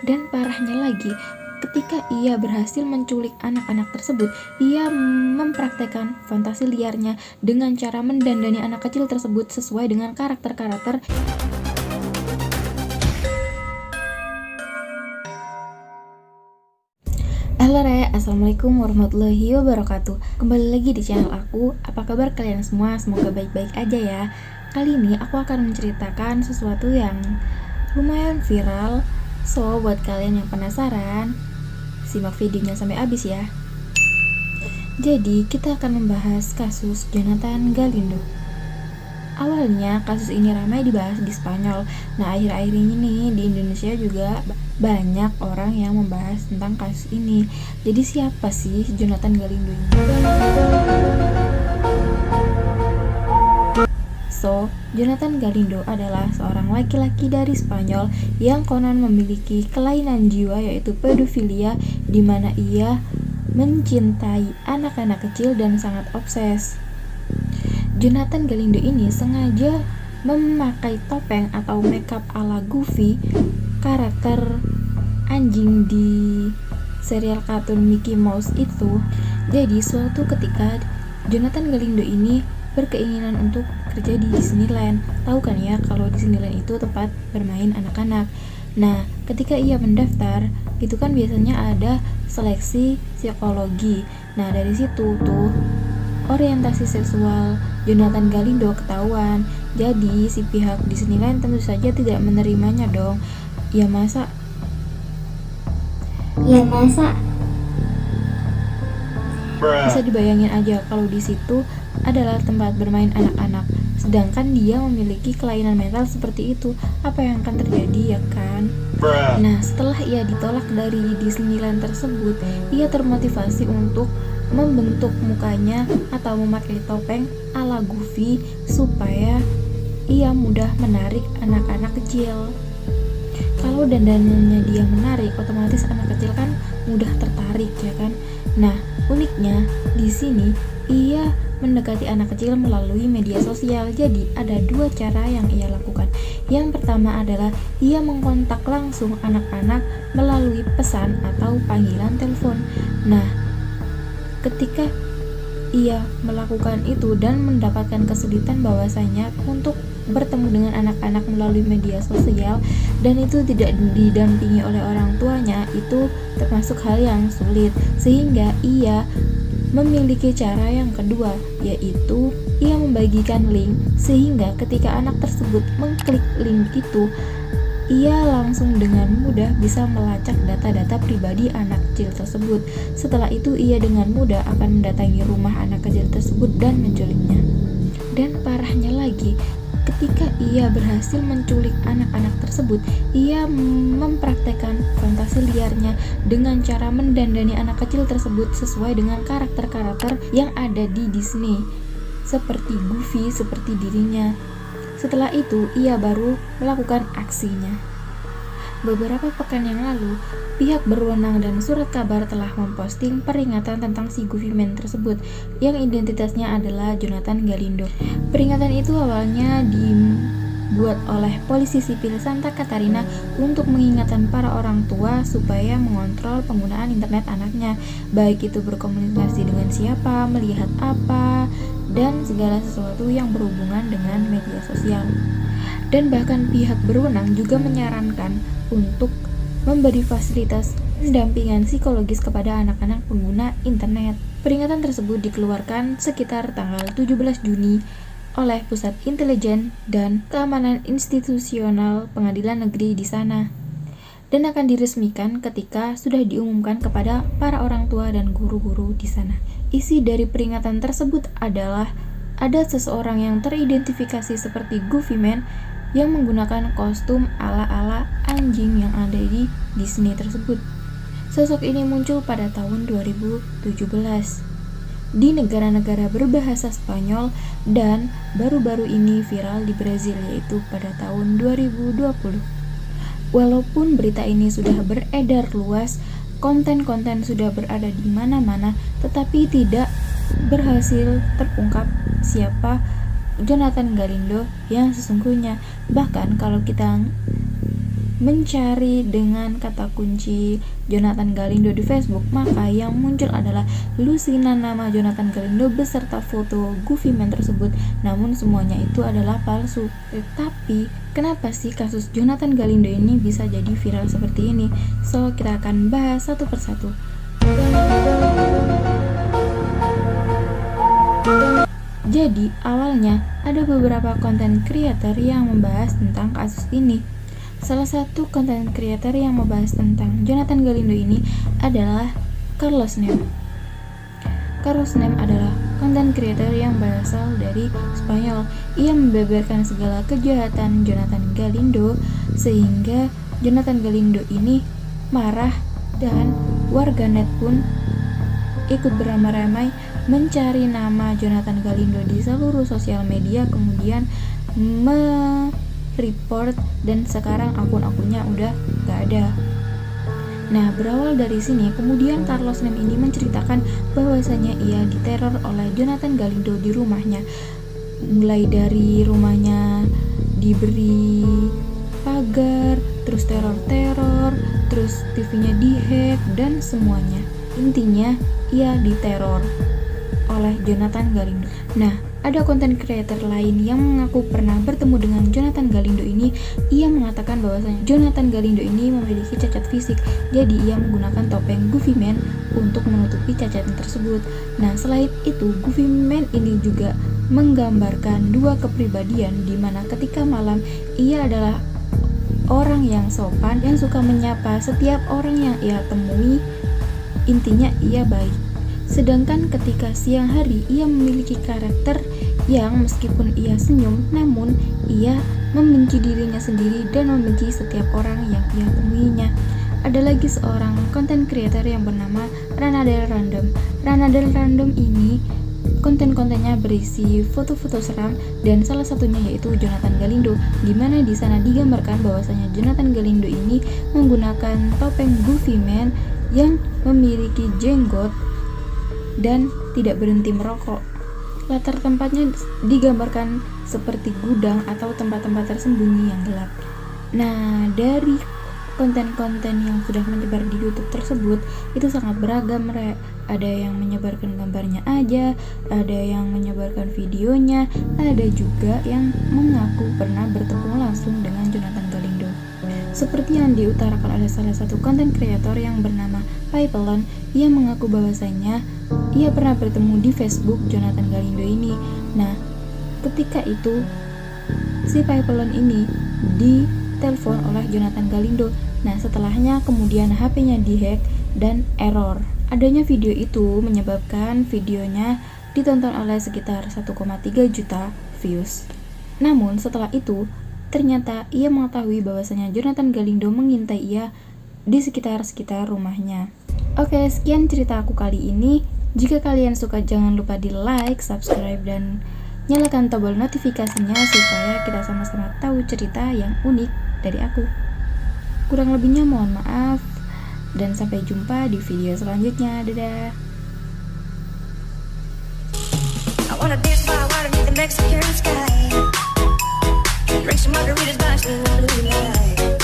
Dan parahnya lagi, ketika ia berhasil menculik anak-anak tersebut, ia mempraktekkan fantasi liarnya dengan cara mendandani anak kecil tersebut sesuai dengan karakter-karakter. Halo Re, Assalamualaikum warahmatullahi wabarakatuh. Kembali lagi di channel aku. Apa kabar kalian semua? Semoga baik-baik aja ya. Kali ini aku akan menceritakan sesuatu yang lumayan viral. So, buat kalian yang penasaran, simak videonya sampai habis ya. Jadi, kita akan membahas kasus Jonathan Galindo. Awalnya kasus ini ramai dibahas di Spanyol. Nah, akhir-akhir ini nih di Indonesia juga banyak orang yang membahas tentang kasus ini. Jadi siapa sih Jonathan Galindo ini? So, Jonathan Galindo adalah seorang laki-laki dari Spanyol yang konon memiliki kelainan jiwa yaitu pedofilia, di mana ia mencintai anak-anak kecil dan sangat obses. Jonathan Galindo ini sengaja memakai topeng atau makeup ala Goofy, karakter anjing di serial kartun Mickey Mouse itu. Jadi suatu ketika Jonathan Galindo ini berkeinginan untuk kerja di Disneyland. Tahu kan ya kalau Disneyland itu tempat bermain anak-anak. Nah, ketika ia mendaftar, itu kan biasanya ada seleksi psikologi. Nah, dari situ tuh orientasi seksual Jonathan Galindo ketahuan. Jadi si pihak Disneyland tentu saja tidak menerimanya dong. Ya masa bisa dibayangin aja kalau di situ adalah tempat bermain anak-anak, sedangkan dia memiliki kelainan mental seperti itu. Apa yang akan terjadi ya kan? Nah, setelah ia ditolak dari Disneyland tersebut, ia termotivasi untuk membentuk mukanya atau memakai topeng ala Goofy supaya ia mudah menarik anak-anak kecil. Kalau dandanannya dia menarik, otomatis anak kecil kan mudah tertarik ya kan. Nah, uniknya di sini ia mendekati anak kecil melalui media sosial. Jadi ada dua cara yang ia lakukan. Yang pertama adalah ia mengkontak langsung anak-anak melalui pesan atau panggilan telepon. Nah, ketika ia melakukan itu dan mendapatkan kesulitan bahwasanya untuk bertemu dengan anak-anak melalui media sosial dan itu tidak didampingi oleh orang tuanya, itu termasuk hal yang sulit, sehingga ia memiliki cara yang kedua, yaitu ia membagikan link, sehingga ketika anak tersebut mengklik link itu, ia langsung dengan mudah bisa melacak data-data pribadi anak kecil tersebut. Setelah itu ia dengan mudah akan mendatangi rumah anak kecil tersebut dan menculiknya. Dan parahnya lagi, ketika ia berhasil menculik anak-anak tersebut, ia mempraktekkan fantasi liarnya dengan cara mendandani anak kecil tersebut sesuai dengan karakter-karakter yang ada di Disney, seperti Goofy, seperti dirinya. Setelah itu, ia baru melakukan aksinya. Beberapa pekan yang lalu, pihak berwenang dan surat kabar telah memposting peringatan tentang si Goofy Man tersebut yang identitasnya adalah Jonathan Galindo. Peringatan itu awalnya dibuat oleh polisi sipil Santa Catarina untuk mengingatkan para orang tua supaya mengontrol penggunaan internet anaknya, baik itu berkomunikasi dengan siapa, melihat apa, dan segala sesuatu yang berhubungan dengan media sosial. Dan bahkan pihak berwenang juga menyarankan untuk memberi fasilitas pendampingan psikologis kepada anak-anak pengguna internet. Peringatan tersebut dikeluarkan sekitar tanggal 17 Juni oleh Pusat Intelijen dan Keamanan Institusional Pengadilan Negeri di sana, dan akan diresmikan ketika sudah diumumkan kepada para orang tua dan guru-guru di sana. Isi dari peringatan tersebut adalah ada seseorang yang teridentifikasi seperti Goofy Man yang menggunakan kostum ala-ala anjing yang ada di Disney tersebut. Sosok ini muncul pada tahun 2017 di negara-negara berbahasa Spanyol dan baru-baru ini viral di Brazil, yaitu pada tahun 2020. Walaupun berita ini sudah beredar luas, konten-konten sudah berada di mana-mana, tetapi tidak berhasil terungkap siapa Jonathan Galindo yang sesungguhnya. Bahkan kalau kita mencari dengan kata kunci Jonathan Galindo di Facebook, maka yang muncul adalah lusinan nama Jonathan Galindo beserta foto Goofy Man tersebut. Namun semuanya itu adalah palsu. Tapi kenapa sih kasus Jonathan Galindo ini bisa jadi viral seperti ini? So, kita akan bahas satu persatu. Jadi, awalnya ada beberapa konten creator yang membahas tentang kasus ini. Salah satu konten creator yang membahas tentang Jonathan Galindo ini adalah Carlos Nem. Carlos Nem adalah konten creator yang berasal dari Spanyol. Ia membeberkan segala kejahatan Jonathan Galindo sehingga Jonathan Galindo ini marah dan warganet pun ikut beramai-ramai mencari nama Jonathan Galindo di seluruh sosial media, kemudian report, dan sekarang akun-akunnya udah gak ada. Nah, berawal dari sini, kemudian Carlos Nem ini menceritakan bahwasanya ia diteror oleh Jonathan Galindo di rumahnya. Mulai dari rumahnya diberi pagar, terus teror-teror, terus TV-nya dihack, dan semuanya. Intinya, ia diteror oleh Jonathan Galindo. Nah, ada konten creator lain yang mengaku pernah bertemu dengan Jonathan Galindo ini. Ia mengatakan bahwasanya Jonathan Galindo ini memiliki cacat fisik, jadi ia menggunakan topeng Goofy Man untuk menutupi cacatnya tersebut. Nah, selain itu, Goofy Man ini juga menggambarkan dua kepribadian, di mana ketika malam ia adalah orang yang sopan, yang suka menyapa setiap orang yang ia temui. Intinya ia baik. Sedangkan ketika siang hari ia memiliki karakter yang meskipun ia senyum, namun ia membenci dirinya sendiri dan membenci setiap orang yang ia temuinya. Ada lagi seorang content creator yang bernama Ranadel Random. Ranadel Random ini konten-kontennya berisi foto-foto seram dan salah satunya yaitu Jonathan Galindo, di mana di sana digambarkan bahwasanya Jonathan Galindo ini menggunakan topeng Goofy Man yang memiliki jenggot dan tidak berhenti merokok. Latar tempatnya digambarkan seperti gudang atau tempat-tempat tersembunyi yang gelap. Nah, dari konten-konten yang sudah menyebar di YouTube tersebut itu sangat beragam, Ada yang menyebarkan gambarnya aja, ada yang menyebarkan videonya, ada juga yang mengaku pernah bertemu langsung dengan Jonathan Galindo. Seperti yang diutarakan oleh salah satu konten kreator yang bernama Pipelon, ia mengaku bahwasanya ia pernah bertemu di Facebook Jonathan Galindo ini. Nah, ketika itu si Pipelon ini ditelepon oleh Jonathan Galindo. Nah, setelahnya kemudian HP-nya dihack dan error. Adanya video itu menyebabkan videonya ditonton oleh sekitar 1,3 juta views. Namun setelah itu ternyata ia mengetahui bahwasanya Jonathan Galindo mengintai ia di sekitar rumahnya. Oke, sekian cerita aku kali ini. Jika kalian suka, jangan lupa di like, subscribe, dan nyalakan tombol notifikasinya supaya kita sama-sama tahu cerita yang unik dari aku. Kurang lebihnya mohon maaf, dan sampai jumpa di video selanjutnya. Dadah. I wanna dance by water beneath the Mexican sky. Drink some margaritas by the blue light.